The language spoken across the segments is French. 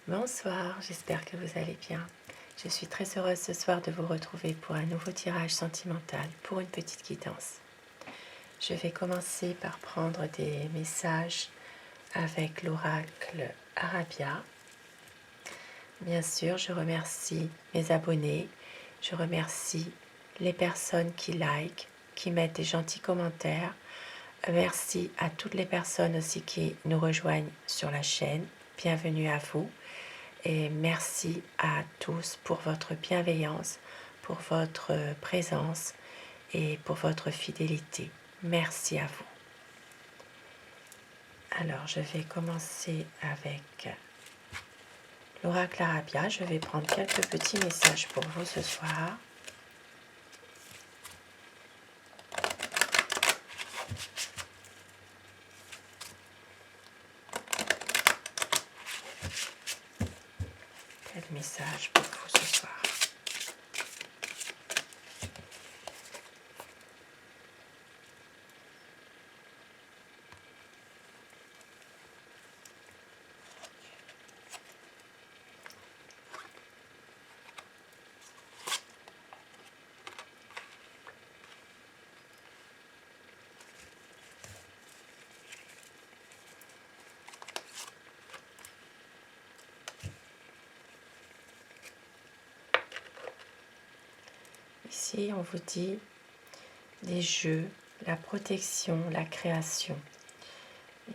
Bonsoir, j'espère que vous allez bien. Je suis très heureuse ce soir de vous retrouver pour un nouveau tirage sentimental pour une petite guidance. Je vais commencer par prendre des messages avec l'oracle Arabia. Bien sûr, je remercie mes abonnés, je remercie les personnes qui like, qui mettent des gentils commentaires. Merci à toutes les personnes aussi qui nous rejoignent sur la chaîne. Bienvenue à vous. Et merci à tous pour votre bienveillance, pour votre présence et pour votre fidélité. Merci à vous. Alors, je vais commencer avec l'oracle Arabia. Je vais prendre quelques petits messages pour vous ce soir. Quel message pour vous ce soir? Ici, on vous dit des jeux, la protection, la création.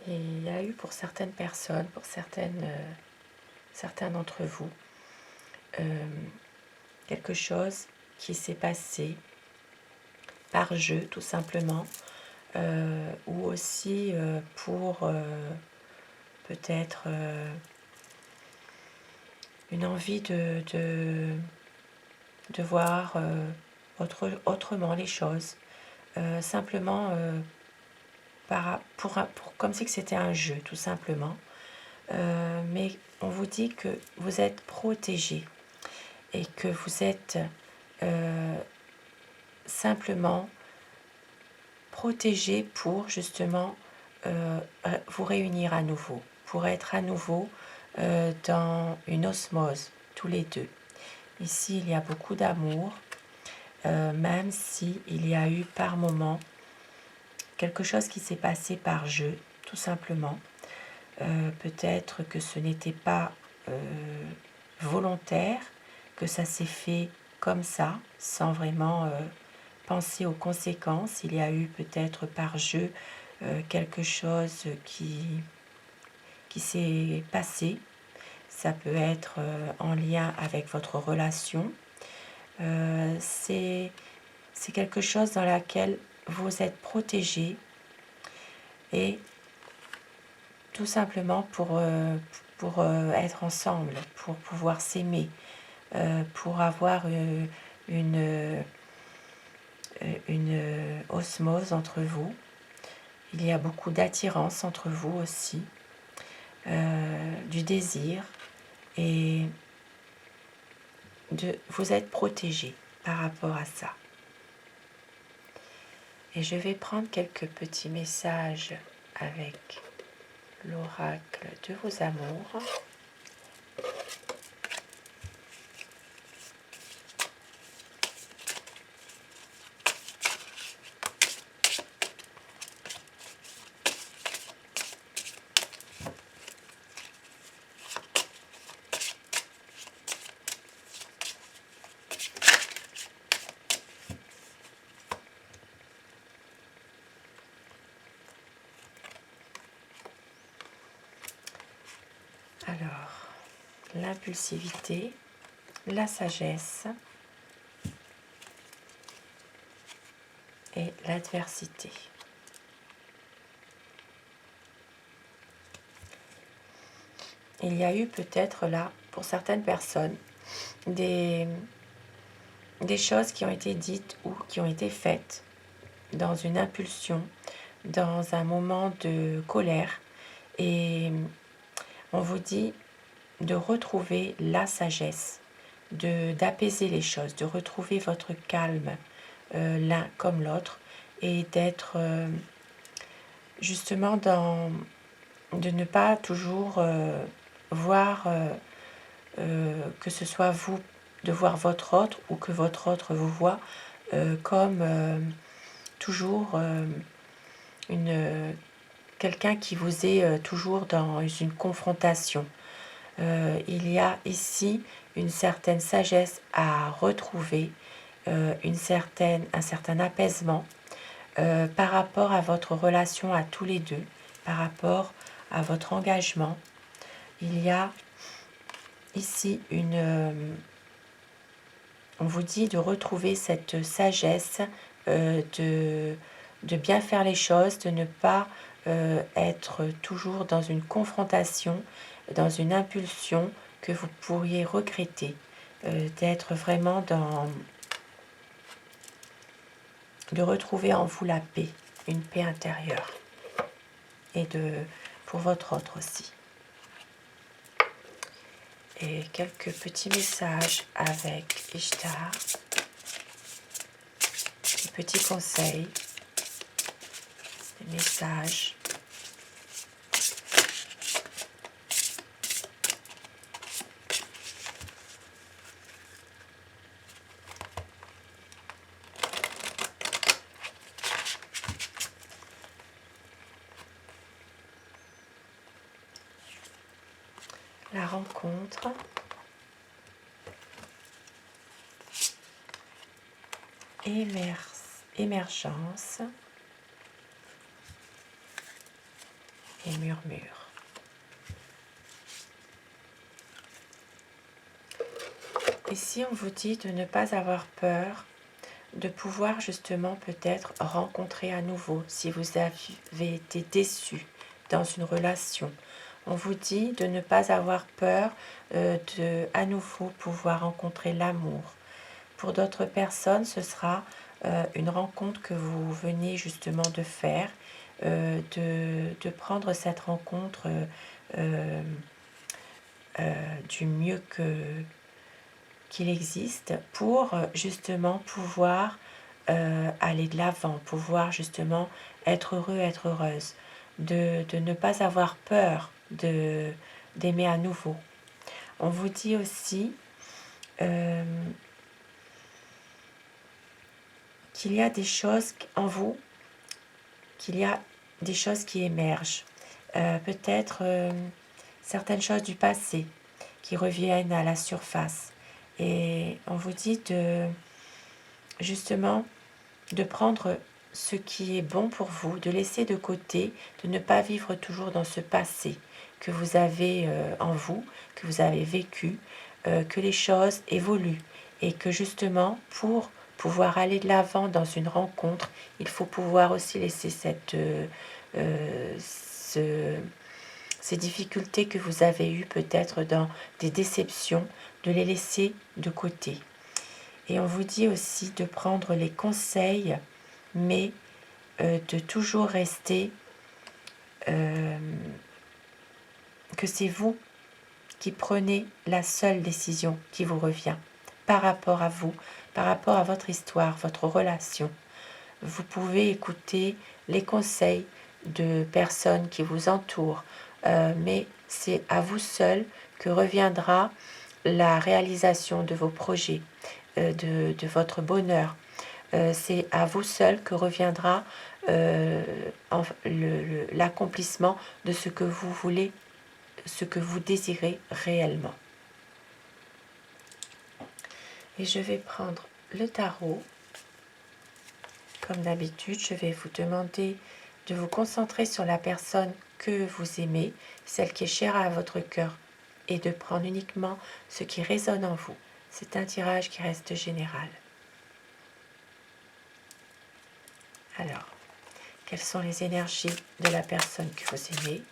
Et il y a eu pour certaines personnes, pour certains d'entre vous, quelque chose qui s'est passé par jeu tout simplement, ou aussi pour peut-être une envie de voir autrement les choses, simplement comme si c'était un jeu tout simplement. Mais on vous dit que vous êtes protégé et que vous êtes simplement protégé pour justement vous réunir à nouveau, pour être à nouveau dans une osmose, tous les deux. Ici, il y a beaucoup d'amour, même si il y a eu par moments quelque chose qui s'est passé par jeu, tout simplement. Peut-être que ce n'était pas volontaire, que ça s'est fait comme ça, sans vraiment penser aux conséquences. Il y a eu peut-être par jeu quelque chose qui s'est passé. Ça peut être en lien avec votre relation. C'est quelque chose dans laquelle vous êtes protégé et tout simplement pour être ensemble, pour pouvoir s'aimer, pour avoir une osmose entre vous. Il y a beaucoup d'attirance entre vous aussi, du désir, et vous êtes protégé par rapport à ça. Et je vais prendre quelques petits messages avec l'oracle de vos amours. Alors, l'impulsivité, la sagesse et l'adversité. Il y a eu peut-être là, pour certaines personnes, des choses qui ont été dites ou qui ont été faites dans une impulsion, dans un moment de colère. Et on vous dit de retrouver la sagesse, d'apaiser les choses, de retrouver votre calme l'un comme l'autre et d'être justement de ne pas toujours voir que ce soit vous de voir votre autre ou que votre autre vous voit comme toujours quelqu'un qui vous est toujours dans une confrontation. Il y a ici une certaine sagesse à retrouver, un certain apaisement par rapport à votre relation à tous les deux, par rapport à votre engagement. Il y a ici on vous dit de retrouver cette sagesse, de bien faire les choses, de ne pas être toujours dans une confrontation, dans une impulsion que vous pourriez regretter, d'être vraiment de retrouver en vous la paix, une paix intérieure, et pour votre autre aussi. Et quelques petits messages avec Ishtar, des petits conseils, des messages. La rencontre, émergence et murmure. Ici, on vous dit de ne pas avoir peur, de pouvoir justement peut-être rencontrer à nouveau si vous avez été déçu dans une relation. On vous dit de ne pas avoir peur de à nouveau pouvoir rencontrer l'amour. Pour d'autres personnes, ce sera une rencontre que vous venez justement de faire, de prendre cette rencontre du mieux qu'il existe pour justement pouvoir aller de l'avant, pouvoir justement être heureux, être heureuse, de ne pas avoir peur d'aimer à nouveau. On vous dit aussi qu'il y a des choses en vous, qu'il y a des choses qui émergent. Peut-être certaines choses du passé qui reviennent à la surface. Et on vous dit justement de prendre ce qui est bon pour vous, de laisser de côté, de ne pas vivre toujours dans ce passé que vous avez en vous, que vous avez vécu, que les choses évoluent et que justement pour pouvoir aller de l'avant dans une rencontre, il faut pouvoir aussi laisser ces difficultés que vous avez eues peut-être dans des déceptions, de les laisser de côté. Et on vous dit aussi de prendre les conseils, mais de toujours rester que c'est vous qui prenez la seule décision qui vous revient par rapport à vous, par rapport à votre histoire, votre relation. Vous pouvez écouter les conseils de personnes qui vous entourent, mais c'est à vous seul que reviendra la réalisation de vos projets, de votre bonheur. C'est à vous seul que reviendra l'accomplissement de ce que vous voulez, ce que vous désirez réellement. Et je vais prendre le tarot. Comme d'habitude, je vais vous demander de vous concentrer sur la personne que vous aimez, celle qui est chère à votre cœur, et de prendre uniquement ce qui résonne en vous. C'est un tirage qui reste général. Alors, quelles sont les énergies de la personne que vous aimez?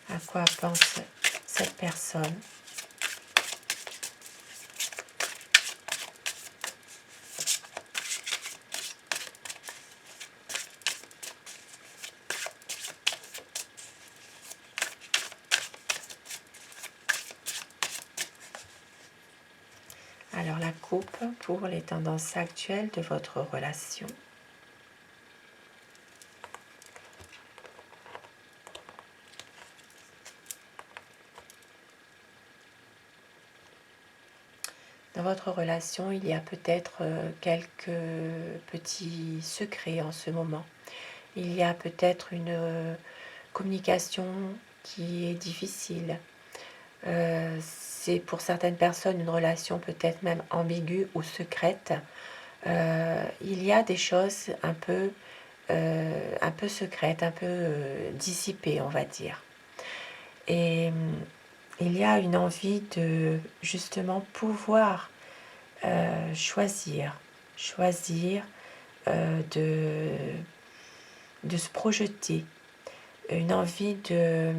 À quoi pense cette personne? Alors la coupe pour les tendances actuelles de votre relation. Dans votre relation, il y a peut-être quelques petits secrets en ce moment. Il y a peut-être une communication qui est difficile. C'est pour certaines personnes une relation peut-être même ambiguë ou secrète. Il y a des choses un peu secrètes, un peu dissipées, on va dire. Et il y a une envie de justement pouvoir choisir de se projeter, une envie euh,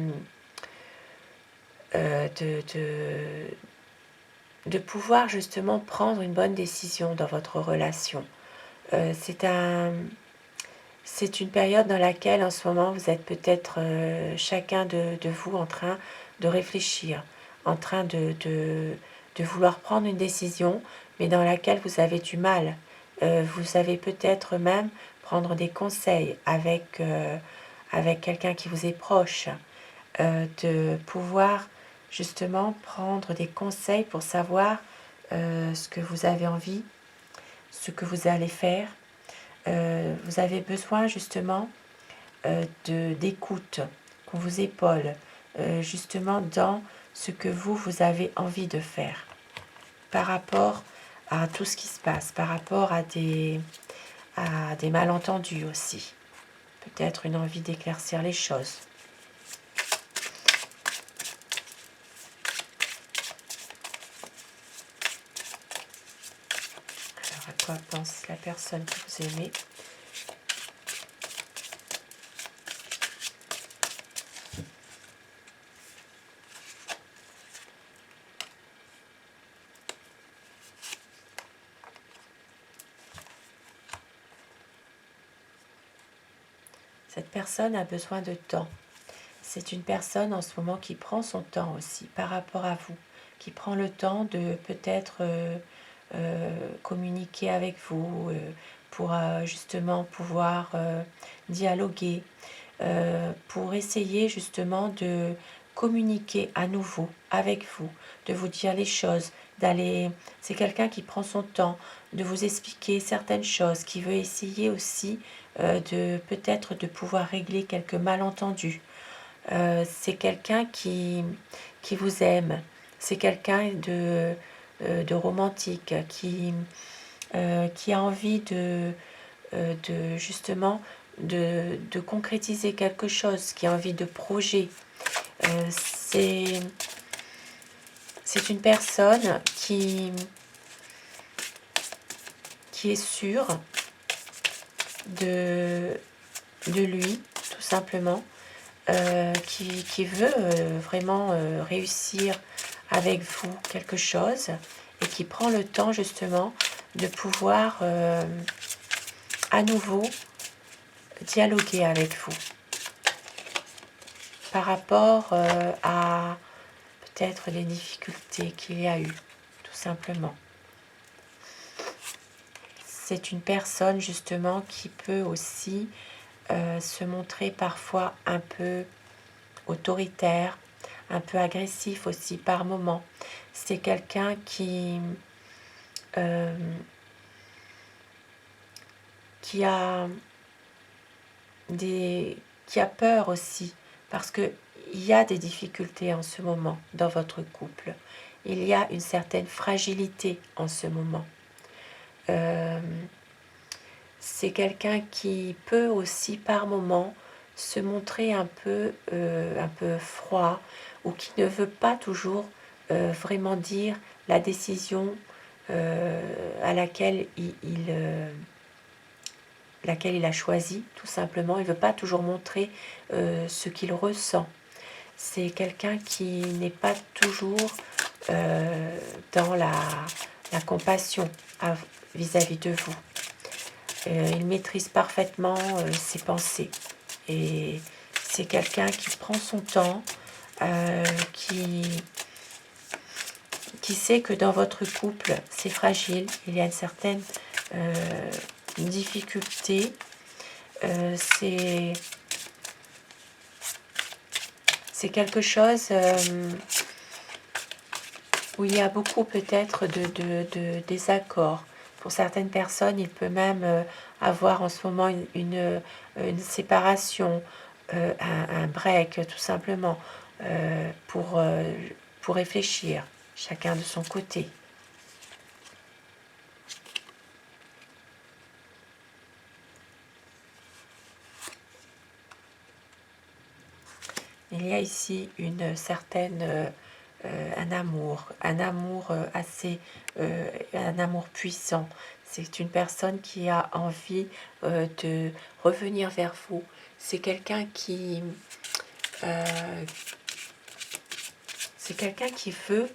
de, de, de pouvoir justement prendre une bonne décision dans votre relation. C'est une période dans laquelle en ce moment vous êtes peut-être chacun de vous en train de réfléchir, en train de vouloir prendre une décision, mais dans laquelle vous avez du mal. Vous savez peut-être même prendre des conseils avec quelqu'un qui vous est proche, de pouvoir justement prendre des conseils pour savoir ce que vous avez envie, ce que vous allez faire. Vous avez besoin justement d'écoute, qu'on vous épaule, justement dans ce que vous avez envie de faire par rapport à tout ce qui se passe, par rapport à des malentendus aussi. Peut-être une envie d'éclaircir les choses. Alors, à quoi pense la personne que vous aimez ? Cette personne a besoin de temps. C'est une personne en ce moment qui prend son temps aussi par rapport à vous, qui prend le temps de peut-être communiquer avec vous pour justement pouvoir dialoguer, pour essayer justement de communiquer à nouveau avec vous, de vous dire les choses, d'aller. C'est quelqu'un qui prend son temps de vous expliquer certaines choses, qui veut essayer aussi de peut-être de pouvoir régler quelques malentendus. C'est quelqu'un qui vous aime, c'est quelqu'un de romantique, qui a envie de justement de concrétiser quelque chose, qui a envie de projet. C'est une personne qui est sûre de lui, tout simplement, qui veut vraiment réussir avec vous quelque chose et qui prend le temps justement de pouvoir à nouveau dialoguer avec vous par rapport à peut-être les difficultés qu'il y a eu, tout simplement. C'est une personne justement qui peut aussi se montrer parfois un peu autoritaire, un peu agressif aussi par moments. C'est quelqu'un euh, qui a qui a peur aussi, parce que il y a des difficultés en ce moment dans votre couple. Il y a une certaine fragilité en ce moment. C'est quelqu'un qui peut aussi par moments se montrer un peu froid ou qui ne veut pas toujours vraiment dire la décision à laquelle il a choisi, tout simplement. Il ne veut pas toujours montrer ce qu'il ressent. C'est quelqu'un qui n'est pas toujours dans la compassion vis-à-vis de vous. Il maîtrise parfaitement ses pensées. Et c'est quelqu'un qui prend son temps, qui sait que dans votre couple, c'est fragile, il y a une certaine difficulté. C'est quelque chose où il y a beaucoup peut-être de désaccords. Pour certaines personnes, il peut même avoir en ce moment une séparation, un break tout simplement, pour réfléchir, chacun de son côté. Il y a ici une certaine, un amour assez, un amour puissant. C'est une personne qui a envie de revenir vers vous. C'est quelqu'un euh, qui veut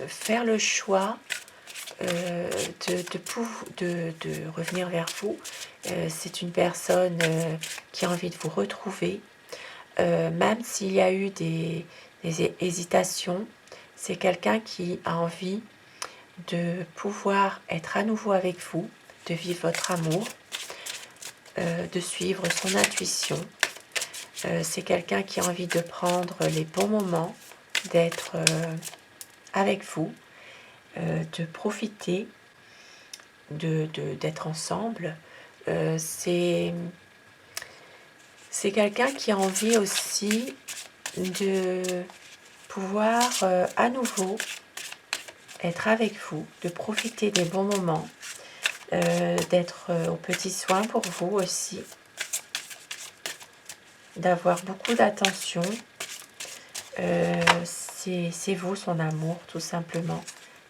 faire le choix de revenir vers vous. C'est une personne qui a envie de vous retrouver. Même s'il y a eu des hésitations, c'est quelqu'un qui a envie de pouvoir être à nouveau avec vous, de vivre votre amour, de suivre son intuition. C'est quelqu'un qui a envie de prendre les bons moments, d'être avec vous, de profiter, d'être ensemble. C'est quelqu'un qui a envie aussi de pouvoir à nouveau être avec vous, de profiter des bons moments, d'être aux petits soins pour vous aussi, d'avoir beaucoup d'attention. C'est vous son amour tout simplement.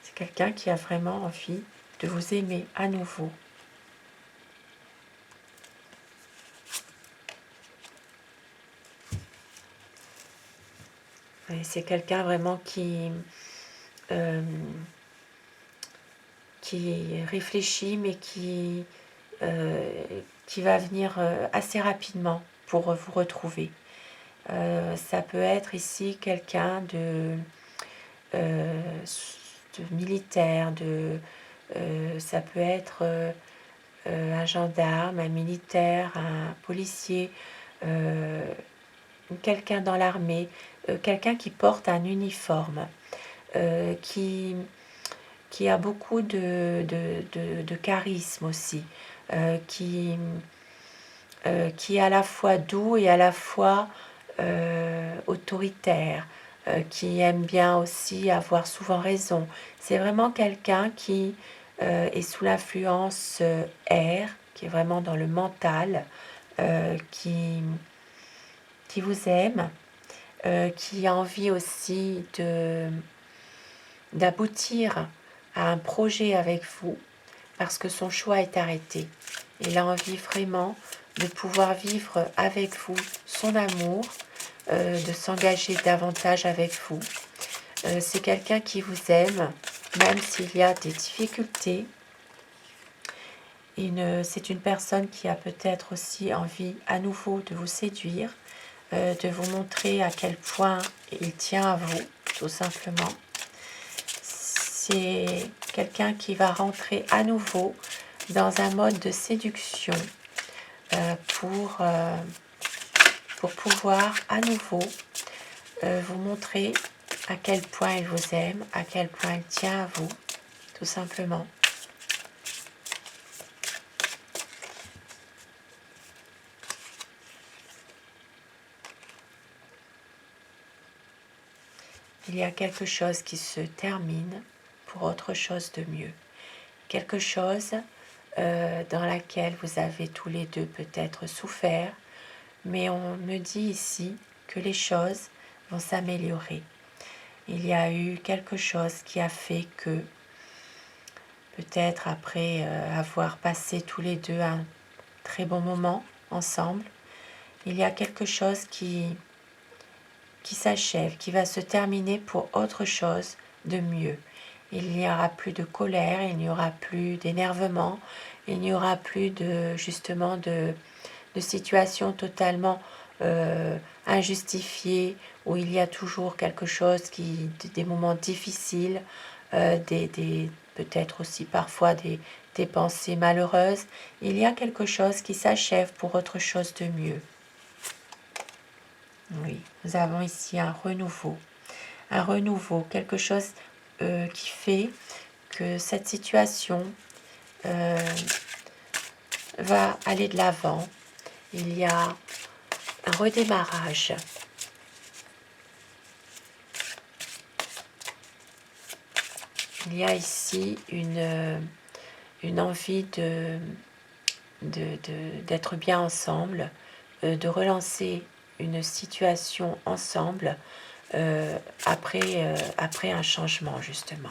C'est quelqu'un qui a vraiment envie de vous aimer à nouveau. C'est quelqu'un vraiment euh, qui réfléchit mais qui va venir assez rapidement pour vous retrouver. Ça peut être ici quelqu'un de militaire, ça peut être un gendarme, un militaire, un policier, quelqu'un dans l'armée, quelqu'un qui porte un uniforme, qui a beaucoup de charisme aussi, qui est à la fois doux et à la fois autoritaire, qui aime bien aussi avoir souvent raison. C'est vraiment quelqu'un qui est sous l'influence air, qui est vraiment dans le mental, qui vous aime, qui a envie aussi d'aboutir à un projet avec vous, parce que son choix est arrêté. Il a envie vraiment de pouvoir vivre avec vous son amour, de s'engager davantage avec vous. C'est quelqu'un qui vous aime, même s'il y a des difficultés. C'est une personne qui a peut-être aussi envie à nouveau de vous séduire, de vous montrer à quel point il tient à vous, tout simplement. C'est quelqu'un qui va rentrer à nouveau dans un mode de séduction pour pouvoir à nouveau vous montrer à quel point il vous aime, à quel point il tient à vous, tout simplement. Il y a quelque chose qui se termine pour autre chose de mieux. Quelque chose dans laquelle vous avez tous les deux peut-être souffert, mais on me dit ici que les choses vont s'améliorer. Il y a eu quelque chose qui a fait que, peut-être après avoir passé tous les deux un très bon moment ensemble, il y a quelque chose qui s'achève, qui va se terminer pour autre chose de mieux. Il n'y aura plus de colère, il n'y aura plus d'énervement, il n'y aura plus justement de situations totalement injustifiées, où il y a toujours quelque chose des moments difficiles, peut-être aussi parfois des pensées malheureuses. Il y a quelque chose qui s'achève pour autre chose de mieux. Oui, nous avons ici un renouveau un renouveau, quelque chose qui fait que cette situation va aller de l'avant. Il y a un redémarrage. Il y a ici une envie d'être bien ensemble, de relancer une situation ensemble après un changement justement.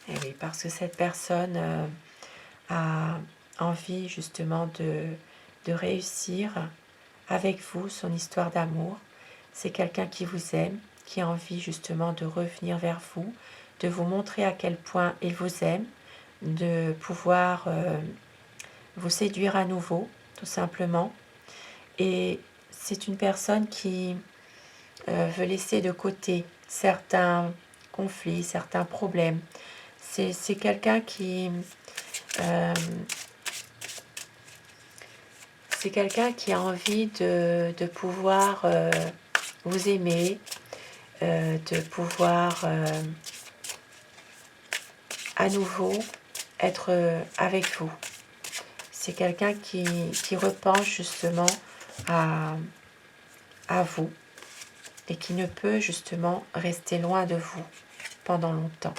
Et oui, parce que cette personne a envie justement de réussir avec vous son histoire d'amour. C'est quelqu'un qui vous aime, qui a envie justement de revenir vers vous, de vous montrer à quel point il vous aime, de pouvoir vous séduire à nouveau, tout simplement. Et c'est une personne qui veut laisser de côté certains conflits, certains problèmes. C'est quelqu'un euh, c'est quelqu'un qui a envie de pouvoir vous aimer, de pouvoir à nouveau être avec vous. C'est quelqu'un qui repense justement à vous et qui ne peut justement rester loin de vous pendant longtemps.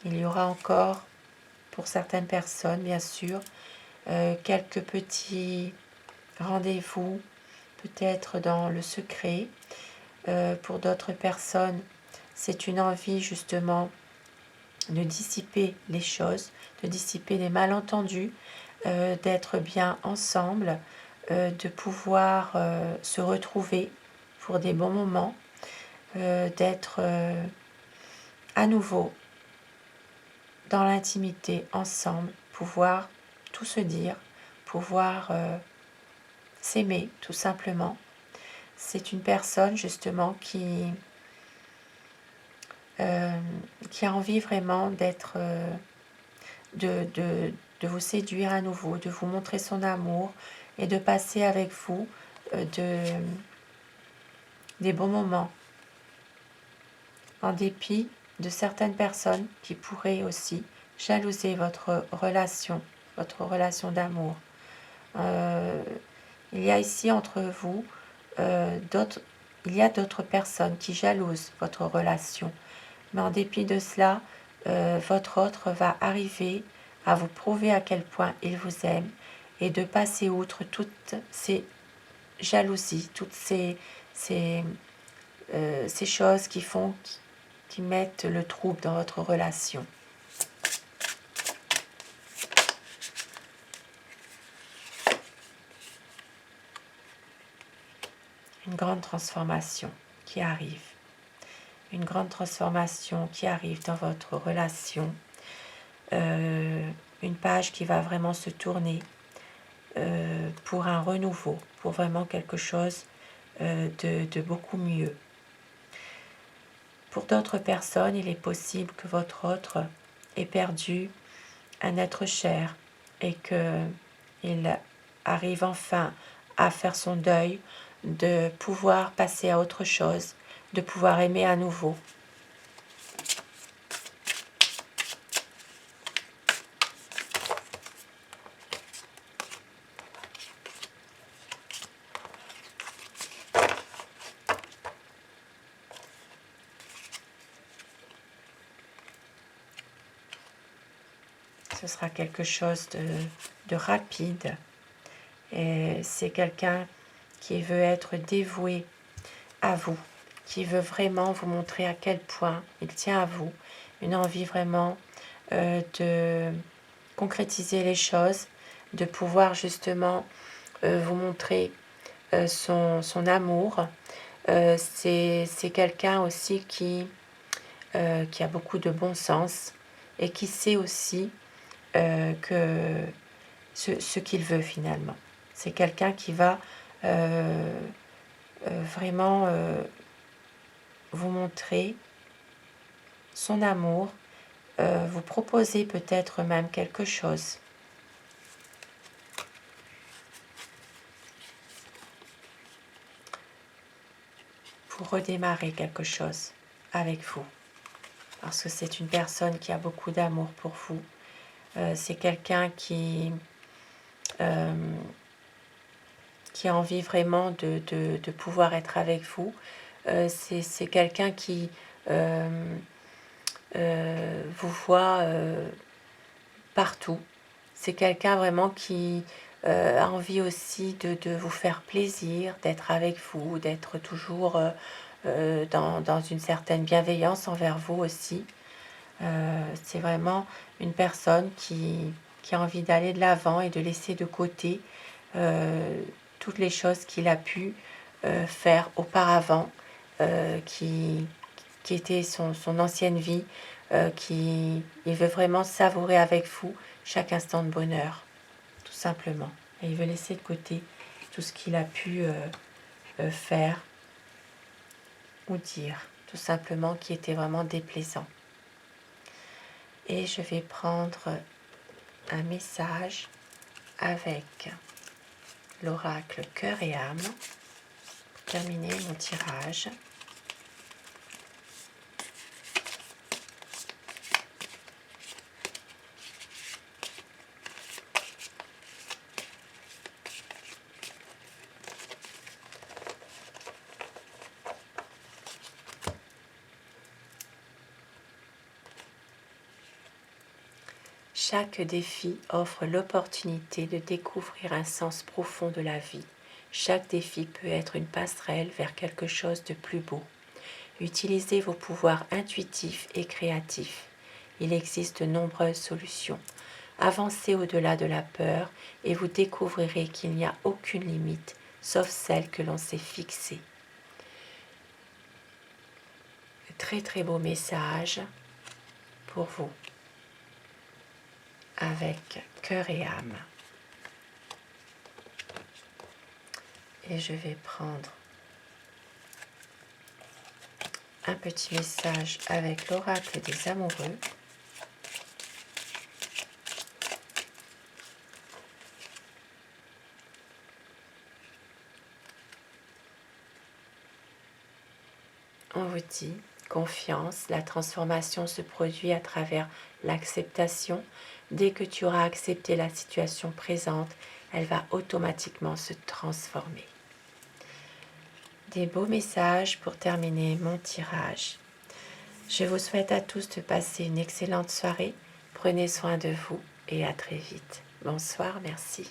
Il y aura encore, pour certaines personnes bien sûr, quelques petits rendez-vous, peut-être dans le secret. Pour d'autres personnes, c'est une envie justement de dissiper les choses, de dissiper les malentendus, d'être bien ensemble, de pouvoir se retrouver pour des bons moments, d'être à nouveau dans l'intimité ensemble, pouvoir tout se dire, pouvoir s'aimer tout simplement. C'est une personne justement qui a envie vraiment d'être, de vous séduire à nouveau, de vous montrer son amour et de passer avec vous des bons moments, en dépit de certaines personnes qui pourraient aussi jalouser votre relation d'amour. Il y a ici entre vous il y a d'autres personnes qui jalousent votre relation. Mais en dépit de cela, votre autre va arriver à vous prouver à quel point il vous aime et de passer outre toutes ces jalousies, toutes ces choses qui mettent le trouble dans votre relation. Une grande transformation qui arrive. Une grande transformation qui arrive dans votre relation. Une page qui va vraiment se tourner pour un renouveau, pour vraiment quelque chose de beaucoup mieux. Pour d'autres personnes, il est possible que votre autre ait perdu un être cher et qu'il arrive enfin à faire son deuil, de pouvoir passer à autre chose, de pouvoir aimer à nouveau. Ce sera quelque chose de rapide. Et c'est quelqu'un qui veut être dévoué à vous, qui veut vraiment vous montrer à quel point il tient à vous, une envie vraiment de concrétiser les choses, de pouvoir justement vous montrer son amour. C'est quelqu'un aussi qui a beaucoup de bon sens et qui sait aussi que ce qu'il veut finalement. C'est quelqu'un qui va vraiment vous montrer son amour vous proposer peut-être même quelque chose. Pour redémarrer quelque chose avec vous. Parce que c'est une personne qui a beaucoup d'amour pour vous. C'est quelqu'un qui a envie vraiment de pouvoir être avec vous. C'est quelqu'un qui vous voit partout. C'est quelqu'un vraiment qui a envie aussi de vous faire plaisir, d'être avec vous, d'être toujours dans une certaine bienveillance envers vous aussi. C'est vraiment une personne qui a envie d'aller de l'avant et de laisser de côté toutes les choses qu'il a pu faire auparavant, qui était son ancienne vie, il veut vraiment savourer avec vous chaque instant de bonheur, tout simplement. Et il veut laisser de côté tout ce qu'il a pu faire ou dire, tout simplement, qui était vraiment déplaisant. Et je vais prendre un message avec l'oracle cœur et âme pour terminer mon tirage. Chaque défi offre l'opportunité de découvrir un sens profond de la vie. Chaque défi peut être une passerelle vers quelque chose de plus beau. Utilisez vos pouvoirs intuitifs et créatifs. Il existe de nombreuses solutions. Avancez au-delà de la peur et vous découvrirez qu'il n'y a aucune limite, sauf celle que l'on s'est fixée. Très très beau message pour vous, avec cœur et âme. Et je vais prendre un petit message avec l'oracle des amoureux. On vous dit confiance, la transformation se produit à travers l'acceptation. Dès que tu auras accepté la situation présente, elle va automatiquement se transformer. Des beaux messages pour terminer mon tirage. Je vous souhaite à tous de passer une excellente soirée. Prenez soin de vous et à très vite. Bonsoir, merci.